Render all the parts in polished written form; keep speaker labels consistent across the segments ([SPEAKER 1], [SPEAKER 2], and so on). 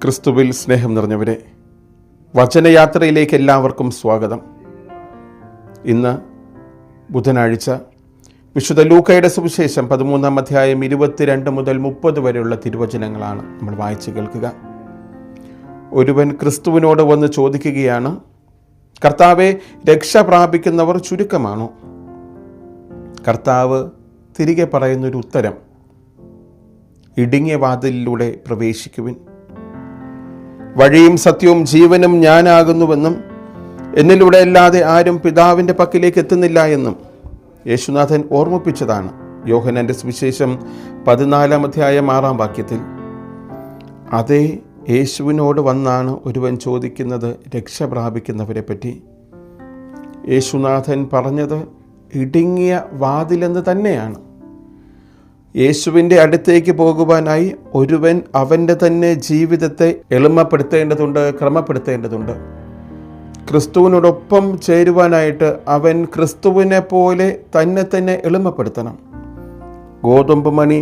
[SPEAKER 1] ക്രിസ്തുവിൽ സ്നേഹം നിറഞ്ഞവരെ, വചനയാത്രയിലേക്ക് എല്ലാവർക്കും സ്വാഗതം. ഇന്ന് ബുധനാഴ്ച വിശുദ്ധ ലൂക്കയുടെ സുവിശേഷം 13-ാം അധ്യായം 22 മുതൽ 30 വരെയുള്ള തിരുവചനങ്ങളാണ് നമ്മൾ വായിച്ചു കേൾക്കുക. ഒരുവൻ ക്രിസ്തുവിനോട് വന്ന് ചോദിക്കുകയാണ്, കർത്താവെ, രക്ഷ പ്രാപിക്കുന്നവർ ചുരുക്കമാണോ? കർത്താവ് തിരികെ പറയുന്നൊരു ഉത്തരം, ഇടുങ്ങിയ വാതിലിലൂടെ പ്രവേശിക്കുവിൻ. വഴിയും സത്യവും ജീവനും ഞാനാകുന്നുവെന്നും എന്നിലൂടെ അല്ലാതെ ആരും പിതാവിൻ്റെ പക്കലേക്ക് എത്തുന്നില്ല എന്നും യേശുനാഥൻ ഓർമ്മിപ്പിച്ചതാണ് യോഹന്നാൻ്റെ സുവിശേഷം 14-ാം അധ്യായം 6-ാം വാക്യത്തിൽ. അതേ യേശുവിനോട് വന്നാണ് ഒരുവൻ ചോദിക്കുന്നത് രക്ഷ പ്രാപിക്കുന്നവരെ പറ്റി. യേശുനാഥൻ പറഞ്ഞത് ഇടുങ്ങിയ വാതിലെന്ന് തന്നെയാണ്. യേശുവിൻ്റെ അടുത്തേക്ക് പോകുവാനായി ഒരുവൻ അവൻ്റെ തന്നെ ജീവിതത്തെ എളിമപ്പെടുത്തേണ്ടതുണ്ട്, ക്രമപ്പെടുത്തേണ്ടതുണ്ട്. ക്രിസ്തുവിനോടൊപ്പം ചേരുവാനായിട്ട് അവൻ ക്രിസ്തുവിനെ പോലെ തന്നെ എളിമപ്പെടുത്തണം. ഗോതമ്പ് മണി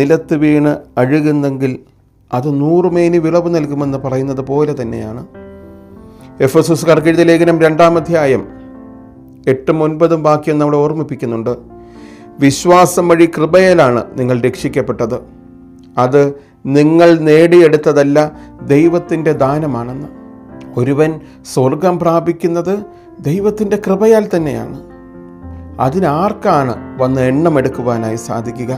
[SPEAKER 1] നിലത്ത് വീണ് അഴുകുന്നെങ്കിൽ അത് 100 മേനി വിളവ് നൽകുമെന്ന് പറയുന്നത് പോലെ തന്നെയാണ്. എഫെസോസ്യർക്കാർക്ക് എഴുതിയ ലേഖനം 2-ാം അധ്യായം 8-9 വാക്യം നമ്മളെ ഓർമ്മിപ്പിക്കുന്നുണ്ട്. വിശ്വാസം വഴി കൃപയാലാണ് നിങ്ങൾ രക്ഷിക്കപ്പെട്ടത്. അത് നിങ്ങൾ നേടിയെടുത്തതല്ല, ദൈവത്തിൻ്റെ ദാനമാണെന്ന്. ഒരുവൻ സ്വർഗം പ്രാപിക്കുന്നത് ദൈവത്തിൻ്റെ കൃപയാൽ തന്നെയാണ്. അതിനാർക്കാണ് വന്ന് എണ്ണമെടുക്കുവാനായി സാധിക്കുക?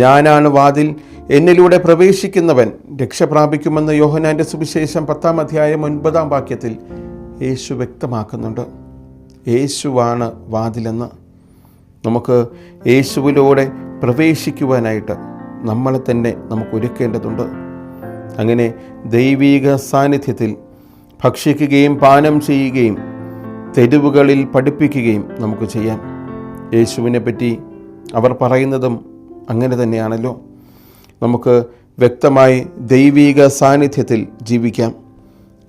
[SPEAKER 1] ഞാനാണ് വാതിൽ, എന്നിലൂടെ പ്രവേശിക്കുന്നവൻ രക്ഷ പ്രാപിക്കുമെന്ന് യോഹന്നാൻ്റെ സുവിശേഷം 10-ാം അധ്യായം 9-ാം വാക്യത്തിൽ യേശു വ്യക്തമാക്കുന്നുണ്ട്. യേശുവാണ് വാതിലെന്ന്. നമുക്ക് യേശുവിലൂടെ പ്രവേശിക്കുവാനായിട്ട് നമ്മളെ തന്നെ നമുക്ക് ഒരുക്കേണ്ടതുണ്ട്. അങ്ങനെ ദൈവീക സാന്നിധ്യത്തിൽ ഭക്ഷിക്കുകയും പാനം ചെയ്യുകയും തെരുവുകളിൽ പഠിപ്പിക്കുകയും നമുക്ക് ചെയ്യാം. യേശുവിനെ പറ്റി അവർ പറയുന്നതും അങ്ങനെ തന്നെയാണല്ലോ. നമുക്ക് വ്യക്തമായി ദൈവീക സാന്നിധ്യത്തിൽ ജീവിക്കാം.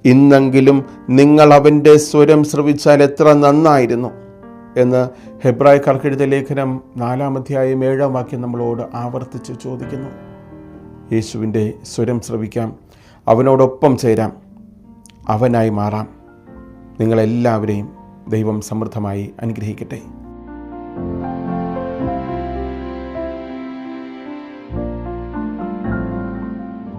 [SPEAKER 1] ഇന്നെങ്കിലും നിങ്ങൾ അവൻ്റെ സ്വരം ശ്രവിച്ചാൽ എത്ര നന്നായിരുന്നു എന്ന് ഹെബ്രായർക്കാർക്ക് എഴുതിയ ലേഖനം 4-ാം അധ്യായം 7-ാം വാക്യം നമ്മളോട് ആവർത്തിച്ച് ചോദിക്കുന്നു. യേശുവിൻ്റെ സ്വരം ശ്രവിക്കാം, അവനോടൊപ്പം ചേരാം, അവനായി മാറാം. നിങ്ങളെല്ലാവരെയും ദൈവം സമൃദ്ധമായി അനുഗ്രഹിക്കട്ടെ.